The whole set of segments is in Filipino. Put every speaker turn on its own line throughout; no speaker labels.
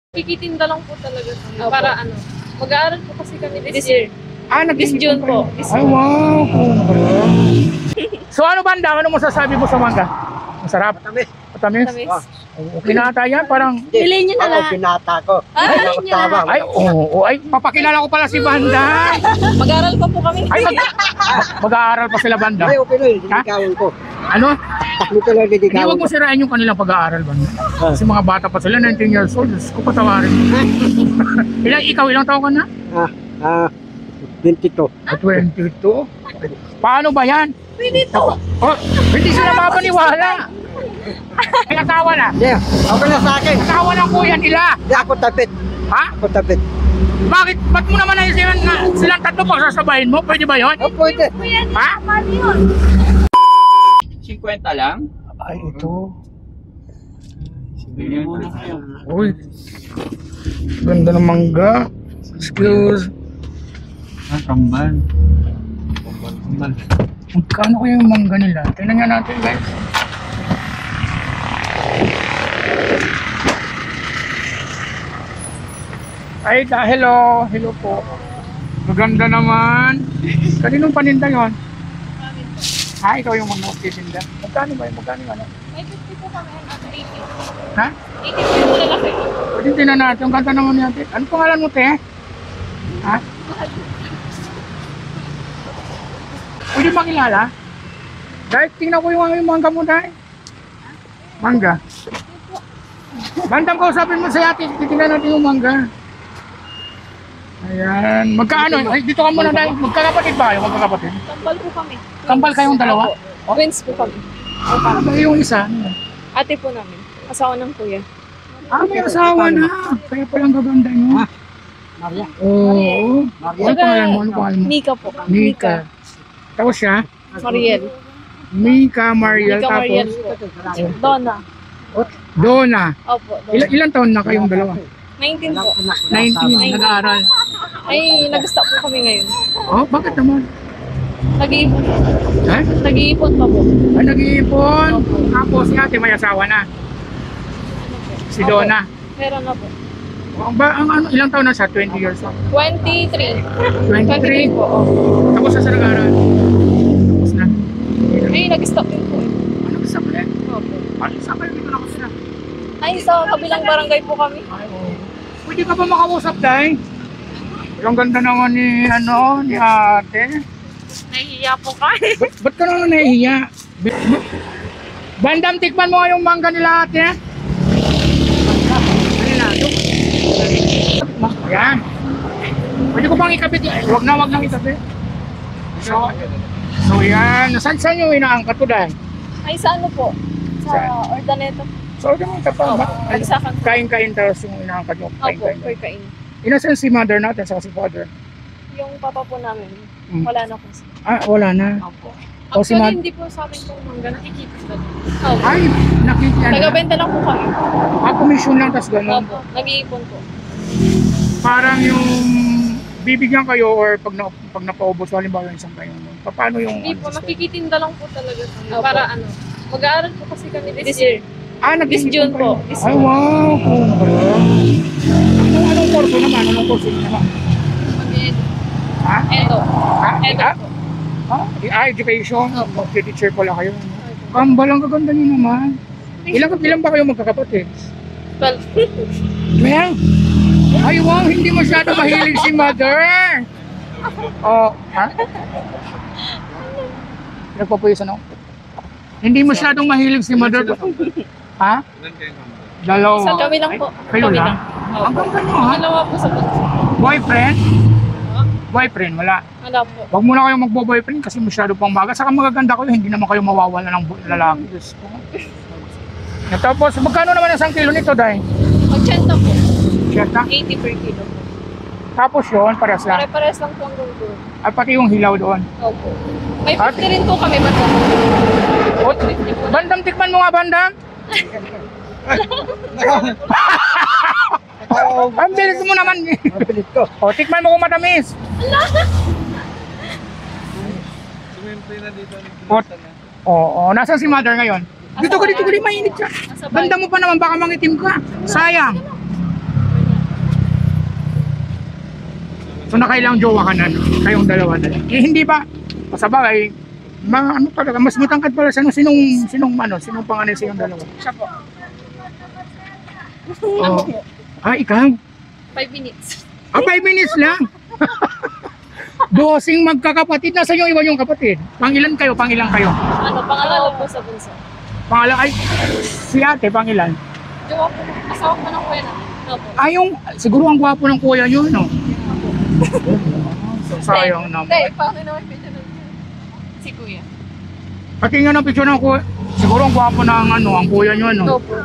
Kikitinda lang po talaga kami. Para ano, mag-aaral po kasi kami this year.
This
June po.
Ay, wow. So ano banda? Ano masasabi mo sa mangga? Masarap?
Matamis.
Matamis?
Matamis.
Okay na ata yan, parang...
Piliin niyo na
Ako,
lahat.
pinata ko.
Piliin niyo na lahat.
Ay, oo. Ay, papakilala ko pala si Banda.
Mag-aaral pa po kami.
Ay, mag-aaral pa sila Banda.
Ay, okay lang, didikawan ko.
Ano?
Takbo ko lang
Hindi,
didikawan
wag mo
ko.
sirain yung kanilang pag-aaral Banda. Kasi mga bata pa sila, 19 years old. Diyos ko, patawarin mo. Ilang taon ka na?
22.
22. Paano ba yan?
22.
Oh, hindi sila mapaniwala. May asawa na.
Yeah, okay na sa akin.
Asawa ng kuya nila.
Hindi ako tapit.
Ha?
Ako tapit.
Bakit? Ba't mo naman ayun silang tatlo pa sasabahin mo? Pwede ba yun?
Oh, pwede.
Ha?
50 lang?
Ay, ito.
Bili muna kayo.
Uy. Ganda ng mangga. Excuse.
Kambal.
Magkano kaya yung mangga nila? Tingnan nga natin guys. Ay, hello. Hello po. Maganda naman. Kaninong paninda yun? Ikaw yung magtitinda. Magkano ba yun? Magkano yun?
May 50 po kami. 80.
Ha?
80 po lalaki.
Pwede tingnan natin. Ang ganda naman natin. Ano pangalan mo, te? Ha? Pwede makilala? Dahil tingnan ko yung mangga mo, dahil. Mangga. Bandam kausapin mo sa ate. Titingnan natin yung mangga. Ayan. Magkaano? Ay, dito ka muna, dahil. Magkakapatid ba kayo? Magkakapatid?
Kambal po kami.
Kambal kayong dalawa?
Opo. Twins po kami.
Ano yung isa?
Ate po namin. Asawa ng kuya.
May asawa na. Kaya palang gaganda nyo.
Maria.
Oo. Ano pangalan mo? Ano pangalan mo?
Mika po.
Mika. Tapos siya?
Mariel.
Mika Mariel.
Mika Mariel
Tapos?
po. Donna.
Donna.
Opo. Donna.
Ilang taon na kayong dalawa?
19 po.
19. Nag-aaral.
Ay, nag-stop po kami ngayon.
Oh, bakit naman?
Nag-iipon.
Ha?
Nag-iipon pa po.
Nag-iipon. Tapos si ate may asawa na. Si Donna.
Meron na po.
Ilang taon na siya? 20 years old.
23.
23.
23 po. Oh.
Tapos sa nag-aaral. Tapos na.
Ay, nag-stop din po.
Ano gusto mo yan?
Opo.
Ano sa kayo dito na kasi na?
Ay, sa kabilang barangay po kami.
Pwede ka ba makausap, Day? Ang ganda naman ni ate.
Nahihiya po kami.
Ba't ka naman nahihiya? Bandam, tikman mo nga yung mangga nila, ate. Ayan. Pwede ko bang ikabit yan? Huwag nang ikabit. So yan. Saan yung inaangkat ko, Day?
Ay, sa ano po? Sa Ordaneta.
So, yung tapos,
Agsakan po.
kain-kain tapos yung inaangkat nyo.
Opo, kain.
Inasan si mother natin sa si father?
Yung papa po namin, wala na po siya.
Wala na.
Opo.
O, si
Actually, hindi po sa amin kung mangga, nakikita sila. Opo.
Ay, nakikita na.
Tagabenta lang po kami.
Commission lang, tapos gano'n.
Opo, nag-iipon po.
Parang yung bibigyan kayo or pag napaubos, halimbawa yung isang kayo. Paano yung...
Hindi po, nakikitinda lang po talaga kami.
Opo.
Para ano, mag-aaral po kasi kami this year. This June po. This
Ay,
June.
wow! Anong kurso naman? Anong kurso naman? Ha?
Edo.
Ha?
Edo
Ha?
po.
Education?
Opo.
Teacher pala kayo. Kambal, ang gaganda niyo naman. Ilan ba kayo magkakapatid?
12.
Mel? Ay, wow! Hindi masyado mahilig si mother! Ha? Nagpapuyisan ako. Hindi masyadong mahilig si mother. Ha? Dalawa.
Sa kami lang po.
Kayo
Kami
lang? Ang
Opo.
ganda nyo, ha?
Dalawa po sa bunso.
Boyfriend? Boyfriend, wala.
Wala po.
Huwag muna kayong magbo-boyfriend kasi masyado pang maga. Saka magaganda kayo, hindi naman kayo mawawala ng lalaki. Diyos ko. Tapos, magkano naman ang 1 kilo nito, Day?
80 po.
Siyata?
80 per kilo.
Tapos yun, paras lang.
Pare-pares lang po ang gulgul.
At pati yung hilaw doon.
Opo. May 50 rin po kami.
Bandam, tikman mo nga, Bandam. Ang bilis mo naman.
Mapilit ko.
Tikman mo kung matamis.
Sumempre na dito.
Nasaan si mother ngayon? Dito ka, mainit ka. Banda mo pa naman, baka mangitim ka. Sayang. So nakailang jowa ka na, no? Kayong dalawa na lang. Eh, hindi ba? Masabagay, ano talaga, mas matangkad pala sa sinong panganay sa yung dalawa?
Siya po.
Oh. Ah, ikaw?
5 minutes.
Ah, 5 minutes lang. Dosing magkakapatid. Nasa yung iba yung kapatid? Pangilan kayo? Pangilan kayo?
Ano, pangalawa po sa bunso.
Pangalan ay si ate, pangilan?
Jowa po, asawa ko ng kuya namin. Opo.
Ah, yung, siguro ang gwapo ng kuya nyo, no? Sayang naman.
Hindi, paano naman picture ng si kuya?
Pati nga ng picture ng kuya, siguro ang gwapo ng ang kuya nyo, no?
Opo.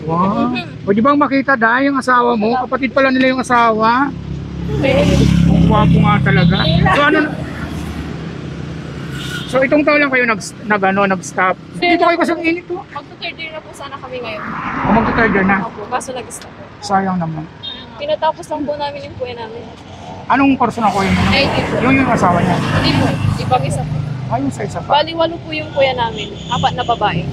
Wow. Pwede bang makita dahil yung asawa mo? Kapatid pala nila yung asawa. Ang gwapo nga talaga. So ano? So itong taon lang kayo nag-stop. Dito kayo kasi ang init to.
Magto-third year na po sana kami ngayon.
O magta-third year na.
Opo, kaso nag-stop.
Sayang naman.
Pinatapos lang po namin yung kuya namin.
Anong kurso na kuya nyo?
Ay, hindi po.
Yung asawa niya.
Hindi po. Ibang isa po.
Ayun sa isa pa.
Bali, 8 po yung kuya namin. 4 na babae.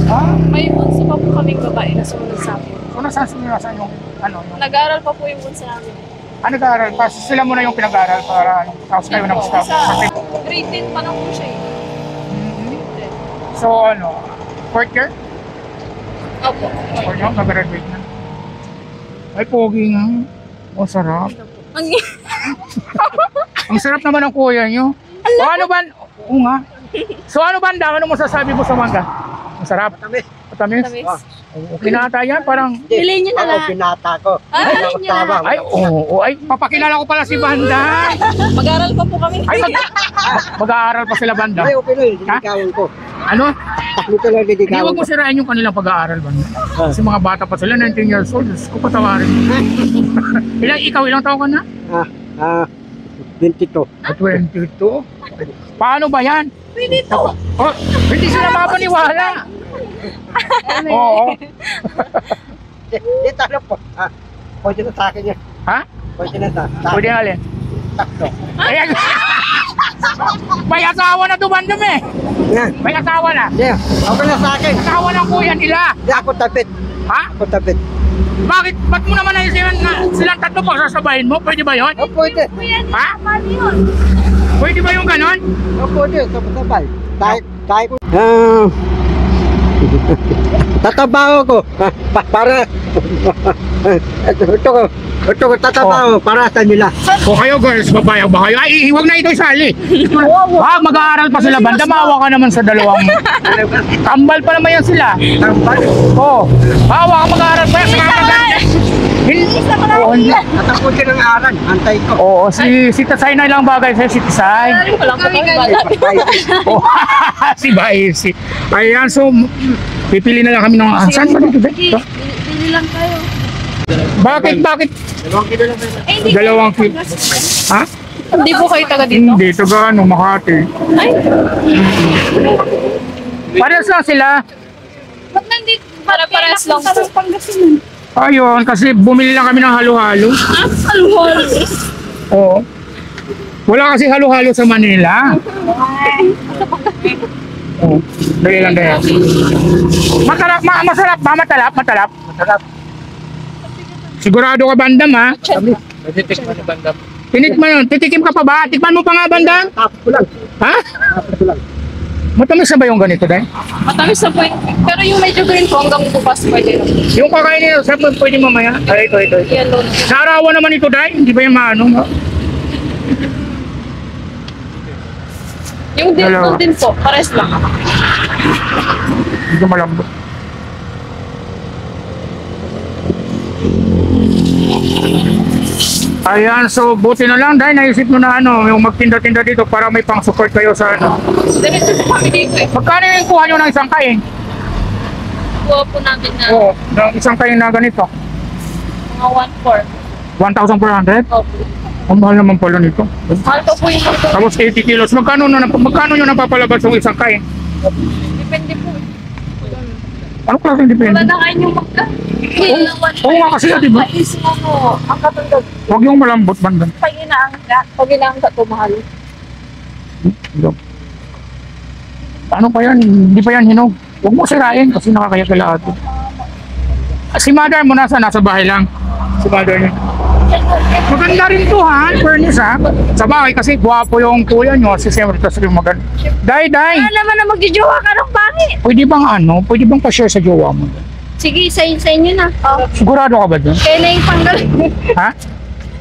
Ah,
May bunso pa po kaming babae na sumunod sa akin.
so nasaan yung yung
Nag-aaral pa po yung bunso namin.
nag-aaral pa? Sila muna yung pinag-aaral para tapos kayo nag-stop.
Sa grade 10 pa lang po siya eh.
So fourth year?
Opo.
Fourth year, nag-graduate na. Ay, pogi nga. O, sarap. Ang sarap naman ng kuya nyo. O ano ba? Oo nga. So ano ba? Ano masasabi mo sa mangga? Masarap.
Matamis.
Matamis?
Tamis.
Okay na ata yan. Parang,
Piliin niyo na
Ako,
lang.
pinata ko.
Piliin niyo na lang.
ay, oo. Ay, papakilala ko pala si Banda.
Mag-aaral pa po kami.
Ay, mag-aaral pa sila Banda.
Ay, okay na yun. Didikawan ko.
Ano?
Takbo ko lang
Hindi,
didikawan
wag mo
ko.
sirain yung kanilang pag-aaral, Banda. Kasi mga bata pa sila, 19 years old. Diyos ko, patawarin mo. Ilang taon ka na?
22.
22. Paano ba yan? Dito. Oh, hindi sila mapaniwala. Oo.
Dito ano po? Pwede na sa akin yan.
Ha?
Pwede na sa
Pwede nga alin?
Takto.
Ayan. May asawa na dumandam eh.
Yan.
May asawa na.
Yeah. Okay na sa akin.
Asawa ng kuya nila.
Hindi ako tapit.
Ha?
Ako tapit.
Bakit? Ba't mo naman naisipan na silang tatlo pa sasabahin mo? Pwede ba yun?
Oh, pwede.
Ha? Pwede ba yung ganon?
Oh, pwede. Sabay. Kahit ko. Tatabaho ko. Para. Ito ko tatabaho para sa nila.
O kayo girls, babayaw ba kayo? Ay, huwag na ito isali. Mag-aaral pa sila. Banda, maawa ka naman sa dalawang. Kambal pa naman yan sila. Oo. Maawa ka, mag-aaral pa yan. Sa mga maganda. Hindi.
Tatapusin ng aral. Antay ko.
Oo, si Tasay na lang bagay sa'yo, si Tasay.
Walang po kami ganyan.
Oh, si Baisi. Ayan, so pipili na lang kami ng saan ba dito?
Bili lang tayo.
Bakit?
Eh, hindi.
2 feet. Ha?
Hindi po kayo taga dito?
Hindi, taga Makati.
Ay,
Parehas lang sila.
ba't nandito? Para-paras lang po.
Ayun, kasi bumili lang kami ng halo-halo.
Ah, alcohol.
Oo. Wala kasi halo-halo sa Manila. Oo. Dali lang. Masarap ba? Matalap. Sigurado ka, Bandam, ha?
Natitikman ni Bandam.
Titikim ka pa ba? Tikman mo pa nga, Bandam?
Tapos ko lang.
Ha?
Tapos ko lang.
Matamis na ba yung ganito, Day?
Matamis na po yun. Pero yung medyo green po hanggang bukas pwede lang.
Yung kakainin nyo, saan pwede mamaya? Ay, ito.
Yellow.
Sa arawan naman ito, Day? Hindi ba yung maano?
Yung
Dalawa.
din po, pares lang.
Hindi ko malambot. Ayan, so buti na lang, Day, naisip mo na yung magtinda-tinda dito para may pang-support kayo sa
Diretso po kami dito eh.
Magkano yung kuha nyo ng isang kain?
Kuha po namin na
Oo, ng isang kain na ganito.
mga 1-4.
1,400?
Opo.
Ang mahal naman pala nito.
Mahal pa po yung mga
Tapos 80 kilos. Magkano nyo napapalabas yung isang kain?
depende po.
Ano klaseng depende?
Wala na kayo yung magka.
Oo nga kasi, di ba?
Is mo, ang katundog.
Huwag yung malambot, Bandam.
Pag inaangga. Pag inaangga to, mahal.
Ano pa yan? Hindi pa yan hinog. Huwag mo sirain kasi nakakaya kila ato. Si mother mo nasa bahay lang. Si mother niya. Maganda rin to ha, fairness ha. Sa bagay kasi guwapo yung kuya nyo, si Siyempre tas rin maganda. Day,
Ano naman na magjujowa ka ng pangit?
pwede bang pa-share sa jowa mo?
Sige, sa inyo na. Oh.
Sigurado ka ba dun?
Kaya na yung panggabi.
Ha?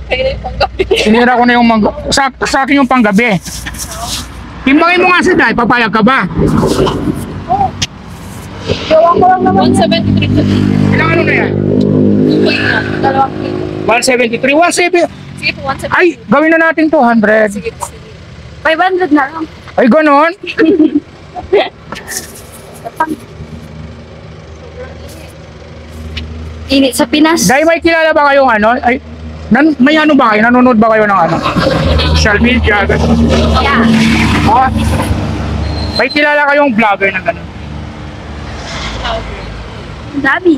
Kaya yung panggabi.
Sinira ko na yung sa akin yung panggabi. Timbangin mo nga si Day, papayag ka ba?
Jowa ko lang naman.
173 to.
Ilang ano na yan?
2.2 kilo.
173, 170.
Sige po, 173.
Ay, gawin na natin 200.
Sige po, sige.
500 na lang.
Ay, ganon.
Init sa Pinas.
Day, may kilala ba kayong ano? Ay, may ano ba kayo? Nanonood ba kayo ng ano? Social media? Ganun.
Yeah.
Ah, may kilala kayong vlogger na gano'n?
Dami.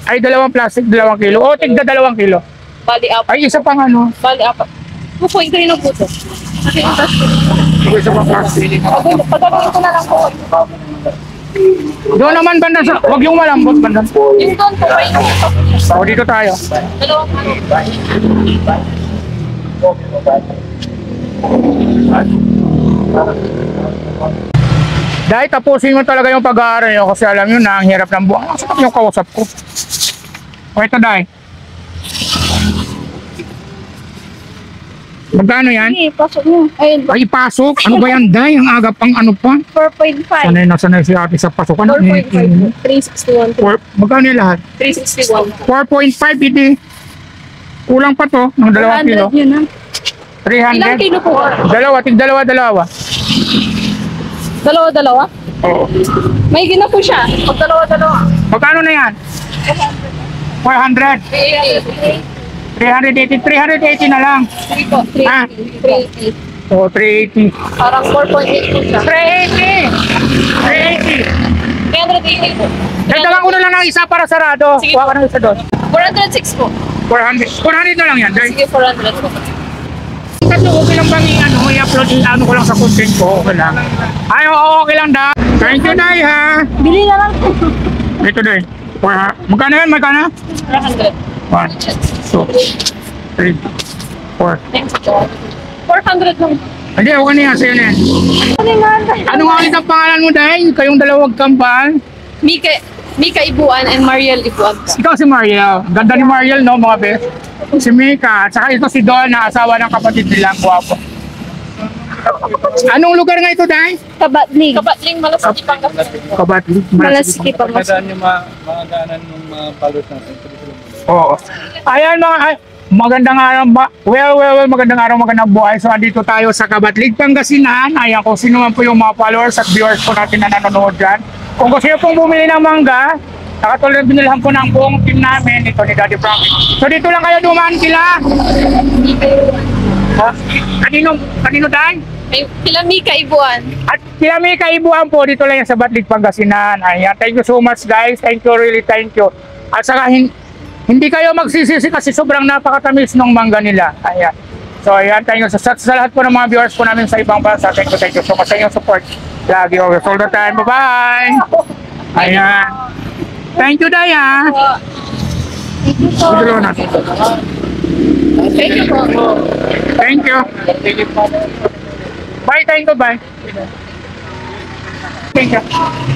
Ay, 2 plastic, 2 kilo. O, tigda 2 kilo.
Bali up.
Ay, isa pang ano.
Bali up. 2.3 na po to. Kasi yung tas
Isa pang plastic.
pagkakaroon ko na lang po.
Doon naman banda sa, wag yung malambot banda.
Yung doon po, kayo na po.
O, dito tayo.
Dalawang ano.
Dahil tapusin mo talaga yung pag-aaral nyo kasi alam nyo na ang hirap ng buwan. Ang sakit yung kausap ko. O, ito Day. Magkano yan?
Sige, pasok mo. Ayun,
Ay, pasok. Ano ba yan, Day? Ang aga pang ano pa?
4.5.
Sanay si ate sa pasukan.
4.5. 361.
Magkano yung lahat?
361.
4.5 hindi. Kulang pa to ng 2 kilo.
100 yun ha.
300.
Ilang kilo po?
Dalawa.
Dalawa?
Oo.
May gina po siya. Pag dalawa.
Magkano na yan? 400. 380 na lang.
Sige po,
Ah.
380.
O, 380.
Parang 4.8 po siya.
380.
380 po.
Dagdagan ko na lang ng isa para sarado.
Sige.
Kuha ka ng isa doon.
406 po.
400 na lang yan. Dahil
Sige, 400 po.
kasi okay lang bang i-upload ano ko lang sa content ko. Okay lang. Ay, oo, okay lang da. Thank you, Day, ha.
Bili na lang.
Ito, Day. Magkano yan? Magkano?
400.
1, 2, 3, 4.
Next po. 400 lang.
Hindi, okay na yan. Sa'yo na yan. Ano nga ulit ang pangalan mo, Day? Kayong dalawang kambal.
Mika Ibuan and Mariel Ibuan po.
Ikaw si Mariel. Ganda ni Mariel, no, mga bes? Si Mika. At saka ito si Don, na asawa ng kapatid nila. Ang guwapo. Anong lugar nga ito, Day?
Kabatling.
Kabatling Malasaki Pangasinan po.
Kabatli.
Malasiki pa mas.
Magandaan yung magandaanan ng mga followers natin.
Oo. Ayan magandang araw, magandang araw, magandang buhay. So, andito tayo sa Kabatlig, Pangasinan. Ayan, kung sino man po yung mga followers at viewers po natin na nanonood dyan. Kung gusto nyo pong bumili ng mangga, nakatulad binilhan po ng buong team namin, ito ni Daddy Frankie. So, dito lang kayo dumaan kila. Kanino tayo?
Kila Mika Ibuan.
At kila may kaibuan po, dito lang yan sa Batlig, Pangasinan. Ayan, thank you so much guys. Thank you, really thank you. At saka hindi kayo magsisisi kasi sobrang napakatamis ng mangga nila. Ayan. So ayan, thank you sa lahat po ng mga viewers po namin sa ibang bansa. Thank you so much sa inyong support. Lagi always all the time. Bye-bye. Ayan. Thank you, Daya. Ito natin.
Thank you po.
Thank you. Bye, thank you, bye. Thank you.